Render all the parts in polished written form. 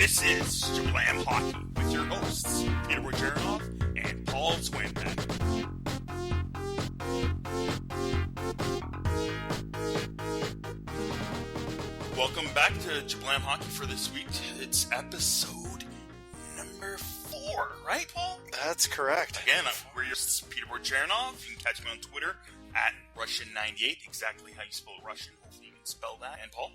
This is Jablam Hockey with your hosts, Peter Bojarinoff and Paul Swinbeck. Welcome back to Jablam Hockey for this week. It's episode number 4, right, Paul? That's correct. Again, we're your hosts, Peter Bojarinoff. You can catch me on Twitter at Russian98, exactly how you spell Russian. Hopefully you can spell that. And Paul?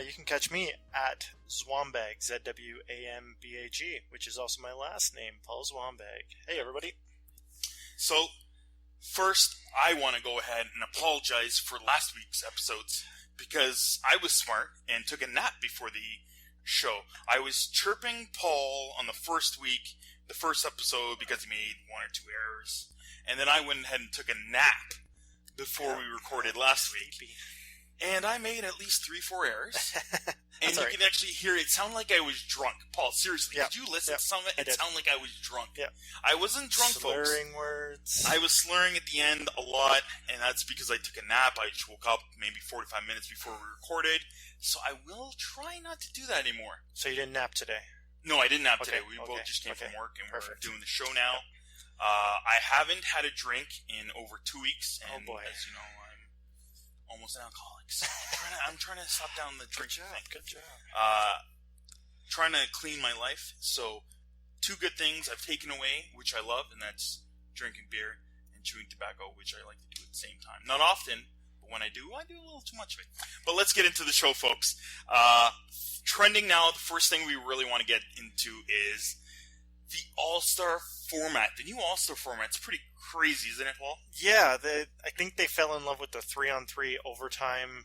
You can catch me at Zwambag, Z-W-A-M-B-A-G, which is also my last name, Paul Zwambag. Hey, everybody. So, first, I want to go ahead and apologize for last week's episodes because I was smart and took a nap before the show. I was chirping Paul on the first week, the first episode, because he made 1 or 2 errors. And then I went ahead and took a nap before we recorded last week. And I made at least 3-4 errors. And you can actually hear it sound like I was drunk. Paul, seriously, did you listen to some of it? It sounded like I was drunk. I wasn't drunk, folks. Slurring words. I was slurring at the end a lot, and that's because I took a nap. I just woke up maybe 45 minutes before we recorded. So I will try not to do that anymore. So you didn't nap today? No, I didn't nap today. We both just came from work, and we're doing the show now. I haven't had a drink in over 2 weeks, and as you know, I'm almost an alcoholic. So I'm trying to stop down the drinking thing. Good job. Trying to clean my life. So 2 good things I've taken away, which I love, and that's drinking beer and chewing tobacco, which I like to do at the same time. Not often, but when I do a little too much of it. But let's get into the show, folks. Trending now, the first thing we really want to get into is the All-Star format. The new All-Star format's pretty crazy, isn't it, Paul? Yeah, I think they fell in love with the 3-on-3 overtime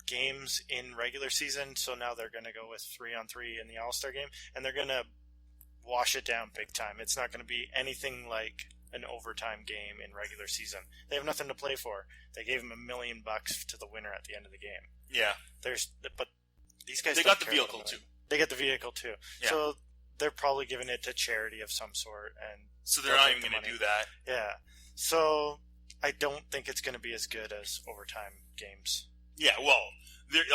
games in regular season, so now they're going to go with 3-on-3 in the All-Star game, and they're going to wash it down big time. It's not going to be anything like an overtime game in regular season. They have nothing to play for. They gave them $1 million to the winner at the end of the game. Yeah. But these guys they got the vehicle too. They get the vehicle too. Yeah. So they're probably giving it to charity of some sort, and so they're not even going to do that. Yeah. So I don't think it's going to be as good as overtime games. Yeah, well,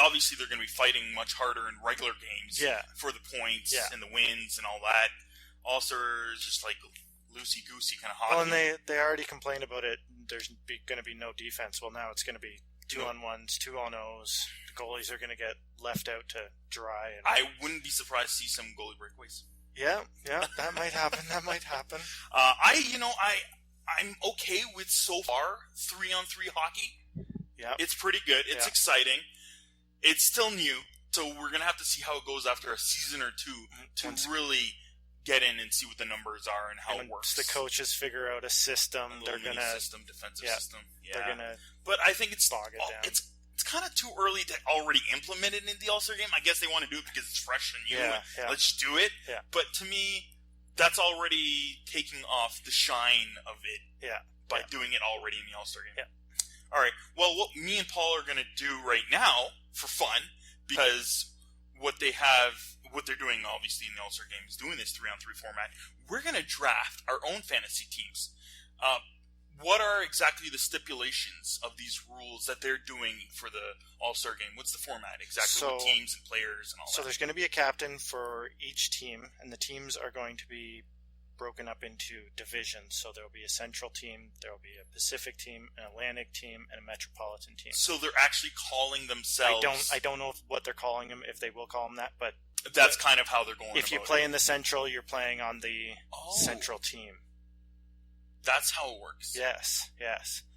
obviously they're going to be fighting much harder in regular games for the points and the wins and all that. All-Star is just like loosey-goosey kind of hockey. Well, and they already complained about it. There's going to be no defense. Well, now it's going to be 2-on-1s, 2-on-0s. The goalies are going to get left out to dry. And I wouldn't be surprised to see some goalie breakaways. Yeah, that might happen. I'm okay with so far 3-on-3 hockey. Yeah, it's pretty good. It's exciting. It's still new, so we're gonna have to see how it goes after a season or two to really get in and see what the numbers are and how it works. The coaches figure out a system. They're gonna defensive system. Yeah, they're gonna. But I think it's bog it down. It's kind of too early to already implement it in the All-Star game. I guess they want to do it because it's fresh and new. Let's do it. Yeah. But to me, that's already taking off the shine of it. By doing it already in the All-Star game. Yeah. All right. Well, what me and Paul are going to do right now for fun, because what they're doing obviously in the All-Star game is doing this 3-on-3 format. We're going to draft our own fantasy teams. What are exactly the stipulations of these rules that they're doing for the All-Star game? What's the format exactly with teams and players and all that? So there's going to be a captain for each team, and the teams are going to be broken up into divisions. So there will be a Central team, there will be a Pacific team, an Atlantic team, and a Metropolitan team. So they're actually calling themselves... I don't know what they're calling them, if they will call them that, but... That's kind of how they're going If you play in the Central, you're playing on the Central team. That's how it works. Yes.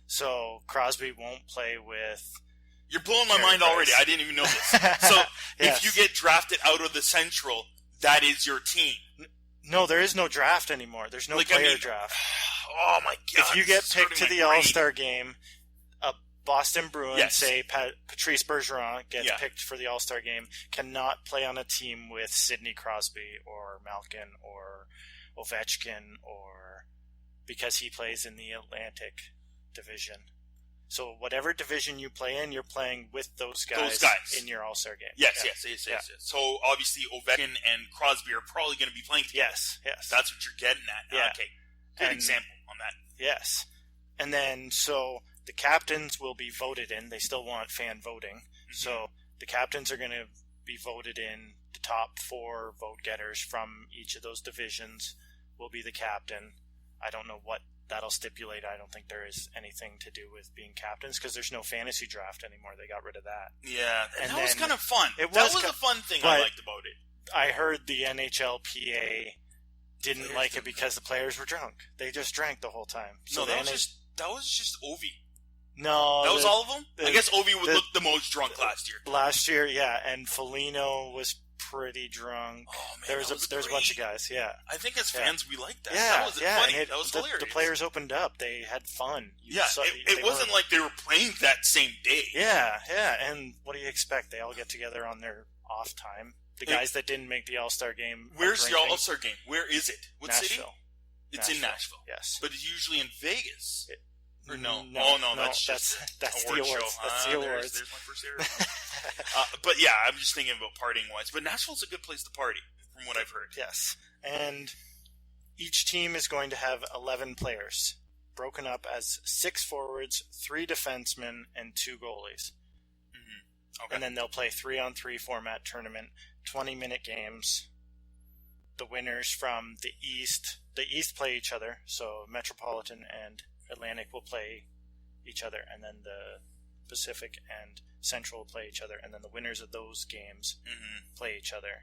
So Crosby won't play with... You're blowing my mind already. I didn't even know this. So if you get drafted out of the Central, that is your team. No, there is no draft anymore. There's no player draft. Oh my God! If you get picked to the All-Star game, a Boston Bruins, say Patrice Bergeron gets picked for the All-Star game, cannot play on a team with Sidney Crosby or Malkin or Ovechkin, or because he plays in the Atlantic Division. So whatever division you play in, you're playing with those guys in your All-Star game. Yes. So obviously Ovechkin and Crosby are probably going to be playing together. Yes. That's what you're getting at. Yeah. Okay. Good example on that. Yes. And then, so the captains will be voted in. They still want fan voting. Mm-hmm. So the captains are going to be voted in. The top 4 vote getters from each of those divisions will be the captain. I don't know what that'll stipulate. I don't think there is anything to do with being captains because there's no fantasy draft anymore. They got rid of that. Yeah, and that was kind of fun. That was a fun thing I liked about it. I heard the NHLPA didn't like it because the players were drunk. They just drank the whole time. So that was just Ovi. No. That was all of them? I guess Ovi would look the most drunk last year. Last year, yeah, and Foligno was pretty drunk. Oh, man, there was a bunch of guys, yeah. I think as fans we liked that. Yeah, that was funny. That was hilarious. The players opened up. They had fun. It wasn't like they were playing that same day. Yeah, and what do you expect? They all get together on their off time. The guys that didn't make the All-Star game. Where's the All-Star game? Where is it? What Nashville. city? It's in Nashville. Yes. But it's usually in Vegas. No, that's just that's award the awards. Show. That's the awards. There's my first error. But yeah, I'm just thinking about partying wise. But Nashville's a good place to party, from what I've heard. Yes, and each team is going to have 11 players, broken up as 6 forwards, 3 defensemen, and 2 goalies. Mm-hmm. Okay. And then they'll play 3-on-3 format tournament, 20-minute games. The winners from the East play each other, so Metropolitan and Atlantic will play each other, and then the Pacific and Central will play each other, and then the winners of those games play each other.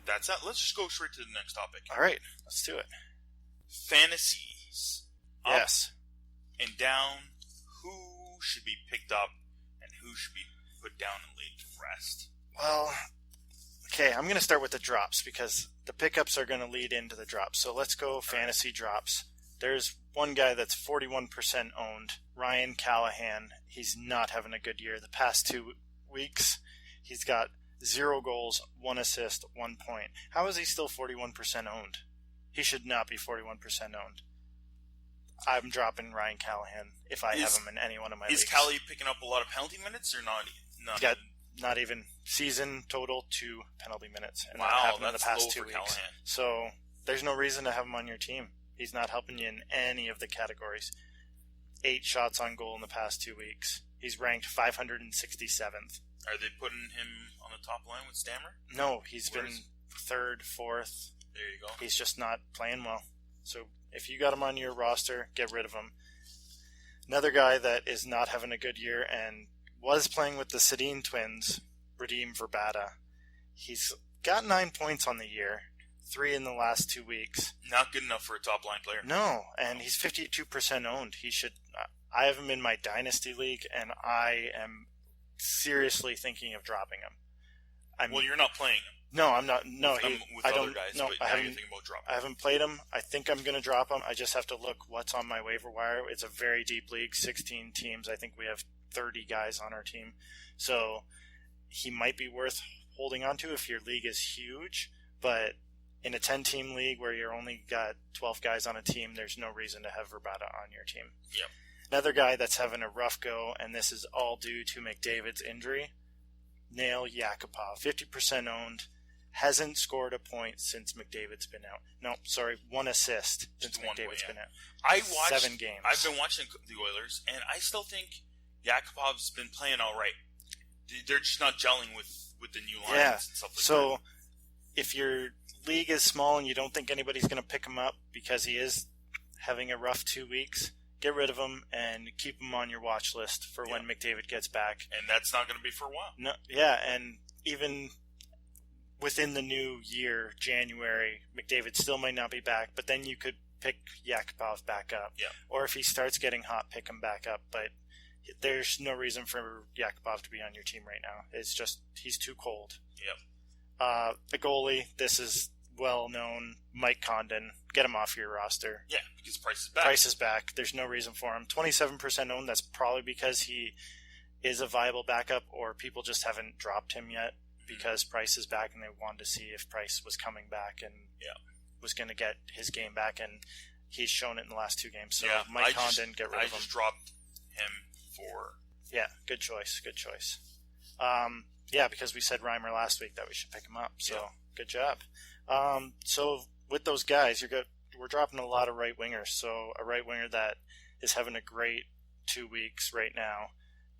That's it. Let's just go straight to the next topic. All right, let's do it. Fantasies. Yes. Up and down. Who should be picked up and who should be put down and laid to rest? Well, okay, I'm going to start with the drops because the pickups are going to lead into the drops. So let's go fantasy drops. There's one guy that's 41% owned, Ryan Callahan. He's not having a good year. The past 2 weeks, he's got 0 goals, 1 assist, 1 point. How is he still 41% owned? He should not be 41% owned. I'm dropping Ryan Callahan if I have him in any one of my leagues. Is Callie picking up a lot of penalty minutes or not? He got not even season total 2 penalty minutes. And wow, that happened that's in the past low 2 for weeks. Callahan. So there's no reason to have him on your team. He's not helping you in any of the categories. 8 shots on goal in the past 2 weeks. He's ranked 567th. Are they putting him on the top line with Stammer? No, he's been 3rd, 4th. There you go. He's just not playing well. So if you got him on your roster, get rid of him. Another guy that is not having a good year and was playing with the Sedin twins, Radim Verbata. He's got 9 points on the year, 3 in the last 2 weeks. Not good enough for a top line player. No, and he's 52% owned. He should. I have him in my dynasty league, and I am seriously thinking of dropping him. Well, you're not playing him. No, I'm not. No, with other guys. No, but I haven't played him. I think I'm going to drop him. I just have to look what's on my waiver wire. It's a very deep league, 16 teams. I think we have 30 guys on our team, so he might be worth holding on to if your league is huge. But in a 10-team league where you're only got 12 guys on a team, there's no reason to have Verbata on your team. Yep. Another guy that's having a rough go, and this is all due to McDavid's injury, Nail Yakupov, 50% owned, hasn't scored a point since McDavid's been out. No, sorry, 1 assist since McDavid's been out. I watched 7 games. I've been watching the Oilers, and I still think Yakupov's been playing all right. They're just not gelling with the new lines and stuff like that. So if your league is small and you don't think anybody's going to pick him up because he is having a rough 2 weeks, get rid of him and keep him on your watch list for when McDavid gets back. And that's not going to be for a while. No, and even within the new year, January, McDavid still might not be back, but then you could pick Yakupov back up. Yeah. Or if he starts getting hot, pick him back up. But there's no reason for Yakupov to be on your team right now. It's just he's too cold. Yep. The goalie, this is well known, Mike Condon. Get him off your roster. Yeah, because Price is back. Price is back. There's no reason for him. 27% owned. That's probably because he is a viable backup, or people just haven't dropped him yet because Price is back, and they wanted to see if Price was coming back and was going to get his game back, and he's shown it in the last 2 games. So Mike Condon, get rid of him. I just dropped him for... Yeah, good choice. Because we said Reimer last week that we should pick him up. So good job. So with those guys, we're dropping a lot of right wingers. So a right winger that is having a great 2 weeks right now,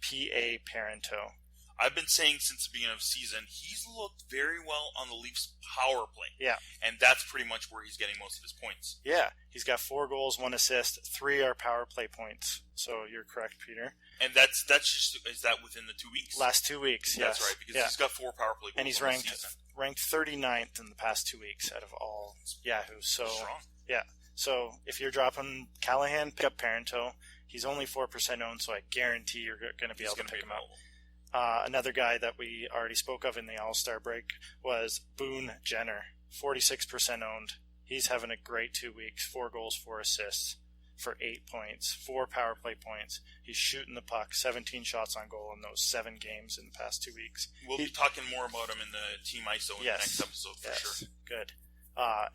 P.A. Parento. I've been saying since the beginning of the season, he's looked very well on the Leafs' power play. Yeah. And that's pretty much where he's getting most of his points. Yeah. He's got 4 goals, 1 assist, 3 are power play points. So you're correct, Peter. And that's just, is that within the 2 weeks? Last 2 weeks, yes. That's right, because he's got 4 power play goals. And he's ranked 39th in the past 2 weeks out of all Yahoos. So, strong. Yeah. So if you're dropping Callahan, pick up Parento. He's only 4% owned, so I guarantee you're going to be able to pick him up. Another guy that we already spoke of in the All-Star break was Boone Jenner, 46% owned. He's having a great 2 weeks, 4 goals, 4 assists for 8 points, 4 power play points. He's shooting the puck, 17 shots on goal in those 7 games in the past 2 weeks. We'll be talking more about him in the Team ISO in the next episode for sure. Good.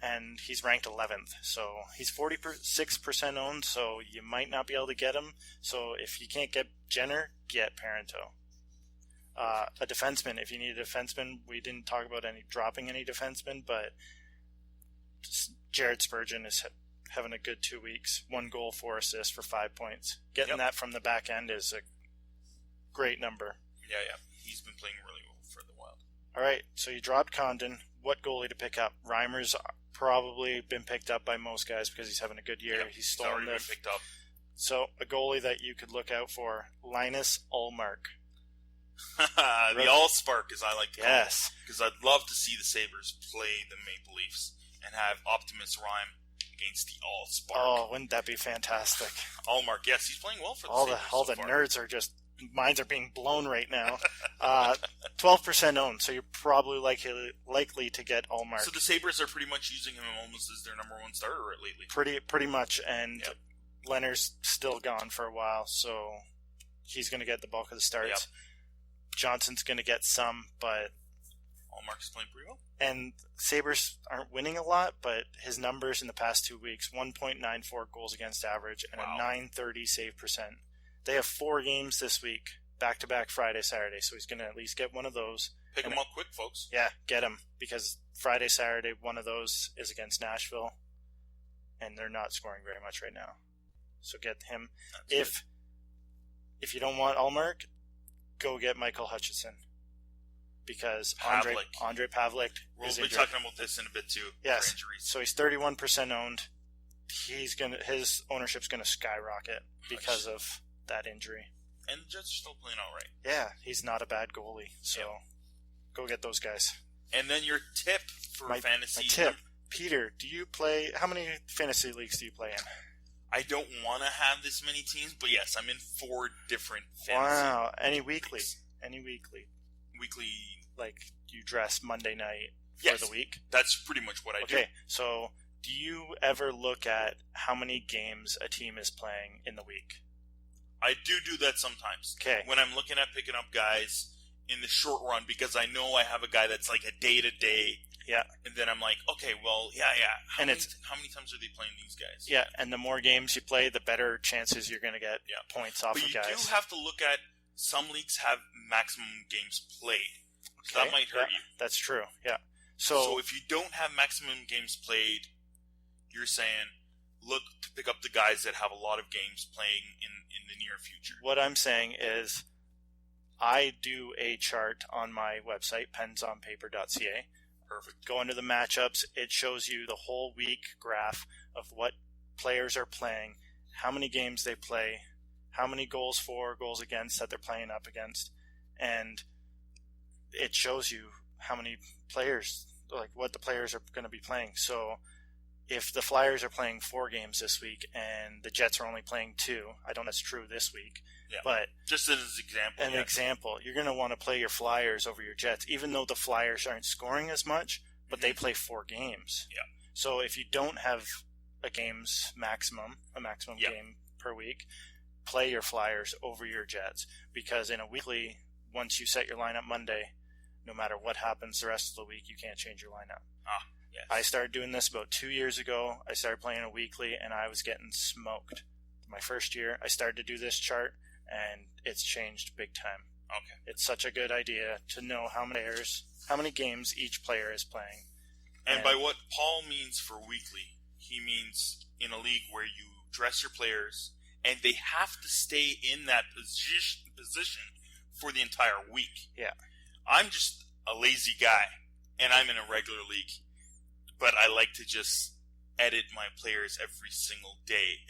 And he's ranked 11th, so he's 46% owned, so you might not be able to get him. So if you can't get Jenner, get Parento. A defenseman, if you need a defenseman, we didn't talk about dropping any defensemen, but Jared Spurgeon is having a good 2 weeks, 1 goal, 4 assists for 5 points. Getting that from the back end is a great number. Yeah. He's been playing really well for the Wild. All right, so you dropped Condon. What goalie to pick up? Reimer's probably been picked up by most guys because he's having a good year. Yep, he's already been picked up. So a goalie that you could look out for, Linus Ullmark. The All-Spark, as I like to call it. Yes. Because I'd love to see the Sabres play the Maple Leafs and have Optimus rhyme against the All-Spark. Oh, wouldn't that be fantastic? Ullmark, yes, he's playing well for the Sabres all the nerds are just... Minds are being blown right now. 12% owned, so you're probably likely to get Ullmark. So the Sabres are pretty much using him almost as their number 1 starter lately. Pretty much, and Leonard's still gone for a while, so he's going to get the bulk of the starts. Yep. Johnson's going to get some, but Ullmark is playing pretty well. And Sabres aren't winning a lot, but his numbers in the past 2 weeks, 1.94 goals against average and a .930 save percent. They have 4 games this week, back-to-back Friday, Saturday, so he's going to at least get one of those. Pick him up quick, folks. Yeah, get him, because Friday, Saturday, one of those is against Nashville, and they're not scoring very much right now. So get him. If you don't want Ullmark, go get Michael Hutchison, because Andre Pavlik is injured. We'll be talking about this in a bit, too, yes. for injuries. So he's 31% owned. His ownership's going to skyrocket because of that injury. And the Jets are still playing all right. Yeah, he's not a bad goalie, so go get those guys. And then your tip for fantasy. My tip. Peter, do you play... How many fantasy leagues do you play in? I don't want to have this many teams, but yes, I'm in 4 different fantasy Wow. Any weekly? leagues. Any weekly? Weekly... Like, you dress Monday night for the week? That's pretty much what I do. Okay, so do you ever look at how many games a team is playing in the week? I do that sometimes. Okay. When I'm looking at picking up guys in the short run, because I know I have a guy that's like a day-to-day. Yeah. And then I'm like, okay, well, How many times are they playing these guys? Yeah, and the more games you play, the better chances you're going to get points off of guys. But you do have to look at some leagues have maximum games played. So that might hurt you. That's true, yeah. So if you don't have maximum games played, you're saying look to pick up the guys that have a lot of games playing in the near future. What I'm saying is I do a chart on my website, pensonpaper.ca. Perfect. Go into the matchups. It shows you the whole week graph of what players are playing, how many games they play, how many goals for, goals against that they're playing up against, and it shows you how many players, like what the players are going to be playing. So if the Flyers are playing 4 games this week and the Jets are only playing 2, I don't know if that's true this week, but just as an example. You're going to want to play your Flyers over your Jets, even though the Flyers aren't scoring as much, but they play 4 games. Yeah. So if you don't have a maximum game per week, play your Flyers over your Jets, because in a weekly, once you set your lineup Monday, no matter what happens the rest of the week, you can't change your lineup. Yes. I started doing this about 2 years ago. I started playing a weekly, and I was getting smoked. My first year, I started to do this chart, and it's changed big time. Okay. It's such a good idea to know how many games each player is playing. And by what Paul means for weekly, he means in a league where you dress your players, and they have to stay in that position for the entire week. Yeah. I'm just a lazy guy, and I'm in a regular league, but I like to just edit my players every single day,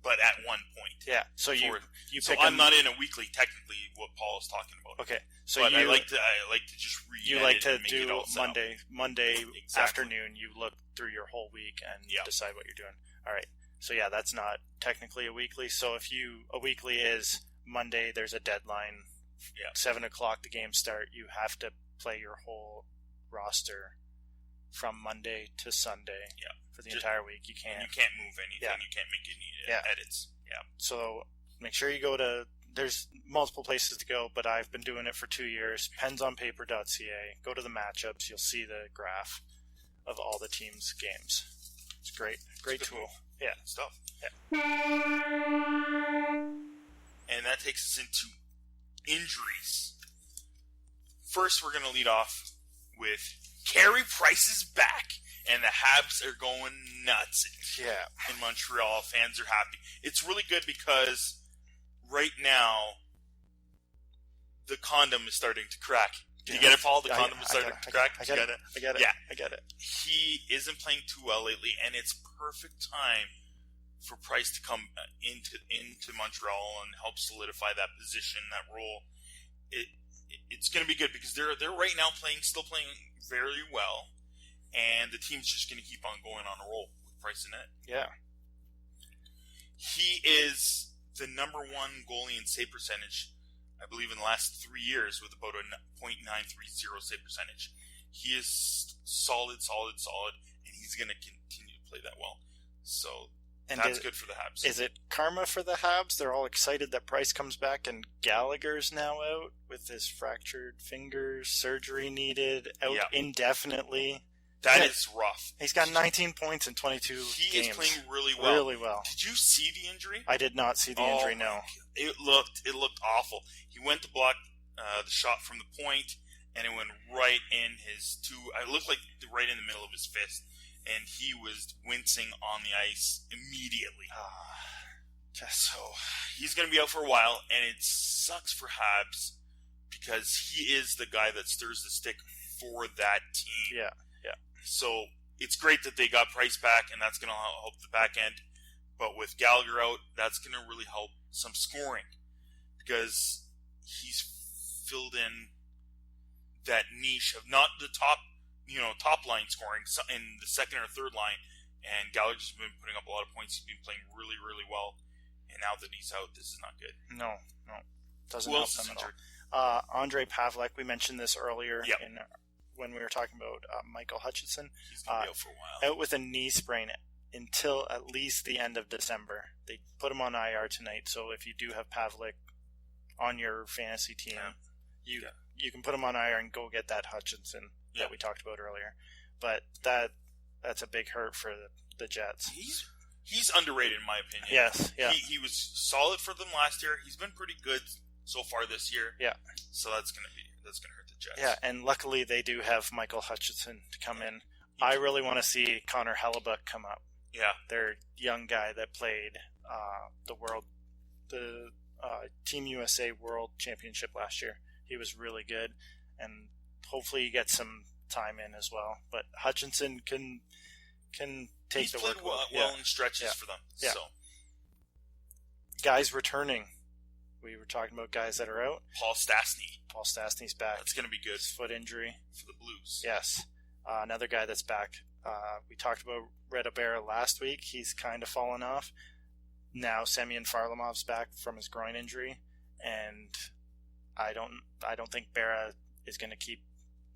but at one point. Yeah. So I'm not in a weekly, technically, what Paul is talking about. Okay. So but I like to just read. You like to do Monday exactly. Afternoon. You look through your whole week and decide what you're doing. All right. So yeah, that's not technically a weekly. So if a weekly is Monday, there's a deadline. Yeah. 7:00 the games start. You have to play your whole roster from Monday to Sunday. Yeah. For the entire week, you can't. You can't move anything. Yeah. You can't make any edits. Yeah. So make sure you go to. There's multiple places to go, but I've been doing it for 2 years. Pensonpaper.ca. Go to the matchups. You'll see the graph of all the teams' games. It's great. Great tool. Move. Yeah. Stuff. Yeah. And that takes us into injuries. First, we're going to lead off with Carey Price is back, and the Habs are going nuts. Yeah. In Montreal, fans are happy. It's really good because right now the condom is starting to crack. Did you get it, Paul? The condom is starting to crack. I get it. Yeah. I get it. He isn't playing too well lately, and it's perfect time for Price to come into Montreal and help solidify that position, that role. It's going to be good because they're right now still playing very well, and the team's just going to keep on going on a roll with Price in net. Yeah. He is the number one goalie in save percentage, I believe, in the last 3 years with about a .930 save percentage. He is solid, and he's going to continue to play that well. So that's good for the Habs. Is it karma for the Habs? They're all excited that Price comes back, and Gallagher's now out with his fractured fingers, surgery needed, out indefinitely. That is rough. He's got 19 points in 22 games. He is playing really well. Really well. Did you see the injury? I did not see the injury, no. It looked awful. He went to block the shot from the point, and it went right in it looked like right in the middle of his fist, and he was wincing on the ice immediately. So he's going to be out for a while, and it sucks for Habs because he is the guy that stirs the stick for that team. Yeah. So it's great that they got Price back, and that's going to help the back end. But with Gallagher out, that's going to really help some scoring because he's filled in that niche of not the top line scoring in the second or third line. And Gallagher's been putting up a lot of points. He's been playing really, really well. And now that he's out, this is not good. No. Doesn't help them at all. Andre Pavlik, we mentioned this earlier when we were talking about Michael Hutchinson. He's going to be out for a while. Out with a knee sprain until at least the end of December. They put him on IR tonight, so if you do have Pavlik on your fantasy team, you can put him on IR and go get that Hutchinson that we talked about earlier. But that's a big hurt for the Jets. He's underrated in my opinion. Yes, yeah. He was solid for them last year. He's been pretty good so far this year. Yeah. So that's gonna hurt the Jets. Yeah, and luckily they do have Michael Hutchinson to come in. I really want to see Connor Hellebuck come up. Yeah. Their young guy that played the Team USA World Championship last year. He was really good, and hopefully he gets some time in as well. But Hutchinson can take the work. He's played well in stretches for them. Yeah. So. Guys returning. We were talking about guys that are out. Paul Stastny's back. That's going to be good. His foot injury. For the Blues. Yes. Another guy that's back. We talked about Red Abera last week. He's kind of fallen off. Now Semyon Varlamov's back from his groin injury, and I don't think Berra is going to keep.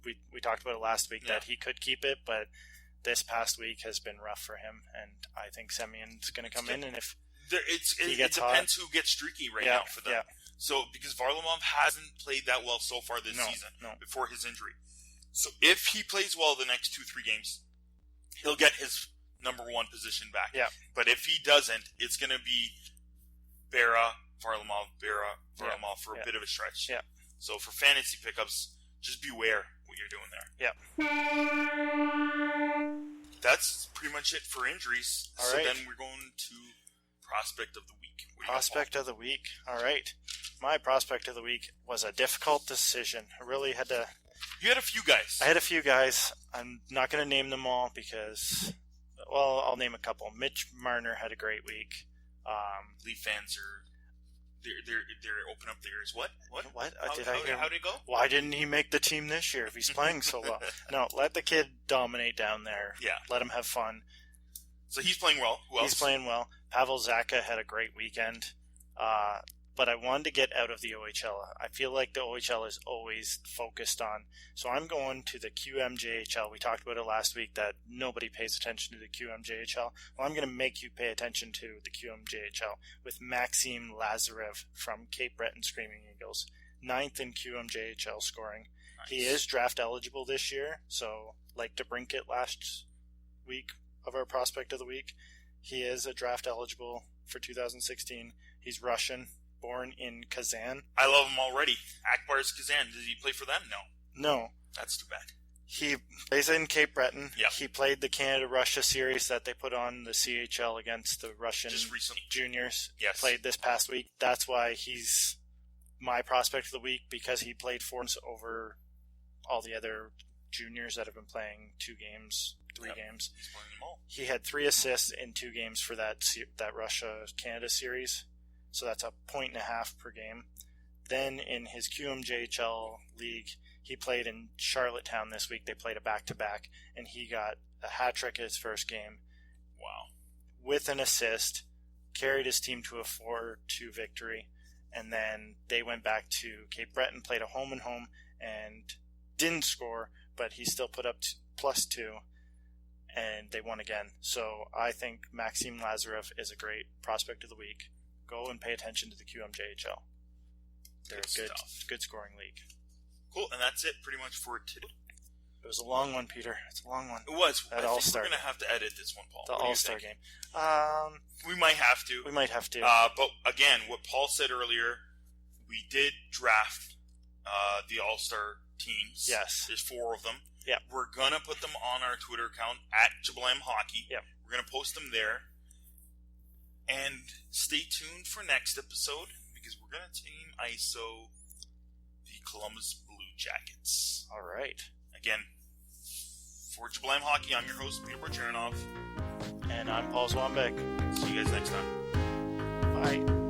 We talked about it last week that he could keep it, but this past week has been rough for him, and I think Semyon's going to come in, and if it depends who gets streaky now for them. Yeah. So because Varlamov hasn't played that well so far this season before his injury. So if he plays well the next 2-3 games, he'll get his number one position back. Yeah. But if he doesn't, it's going to be Varlamov for a bit of a stretch. Yeah. So for fantasy pickups, just beware what you're doing there. Yeah. That's pretty much it for injuries. All right. Then we're going to prospect of the week. Prospect of the week. All right. My prospect of the week was a difficult decision. I really had to... You had a few guys. I had a few guys. I'm not going to name them all because... Well, I'll name a couple. Mitch Marner had a great week. Leaf fans are... They're open up their ears. What? How did it go? Why didn't he make the team this year if he's playing so well? No, let the kid dominate down there. Yeah. Let him have fun. So he's playing well. Who else? He's playing well. Pavel Zacha had a great weekend. But I wanted to get out of the OHL. I feel like the OHL is always focused on. So I'm going to the QMJHL. We talked about it last week that nobody pays attention to the QMJHL. Well, I'm going to make you pay attention to the QMJHL with Maxime Lazarev from Cape Breton Screaming Eagles. 9th in QMJHL scoring. Nice. He is draft eligible this year. So like DeBrincat last week of our prospect of the week, he is a draft eligible for 2016. He's Russian. Born in Kazan. I love him already. Akbar's Kazan. Did he play for them? No. That's too bad. He plays in Cape Breton. Yep. He played the Canada-Russia series that they put on the CHL against the Russian juniors. Yes. Played this past week. That's why he's my prospect of the week, because he played 4 games over all the other juniors that have been playing 2 games, 3 games. He's playing them all. He had 3 assists in 2 games for that Russia-Canada series. So that's a 1.5 per game. Then in his QMJHL league, he played in Charlottetown this week. They played a back-to-back, and he got a hat trick in his first game. Wow. With an assist, carried his team to a 4-2 victory, and then they went back to Cape Breton, played a home-and-home, and didn't score, but he still put up +2, and they won again. So I think Maxime Lazarev is a great prospect of the week. Go and pay attention to the QMJHL. They're a good scoring league. Cool, and that's it pretty much for today. It was a long one, Peter. It's a long one. It was. That I think All-Star we're going to have to edit this one, Paul. The All-Star game. We might have to. But again, what Paul said earlier, we did draft the All-Star teams. Yes. There's 4 of them. Yeah. We're going to put them on our Twitter account, @JablamHockey. Yeah. We're going to post them there. And stay tuned for next episode, because we're going to team ISO the Columbus Blue Jackets. All right. Again, for Jablam Hockey, I'm your host, Peter Bergeronov. And I'm Paul Zwanbeck. See you guys next time. Bye.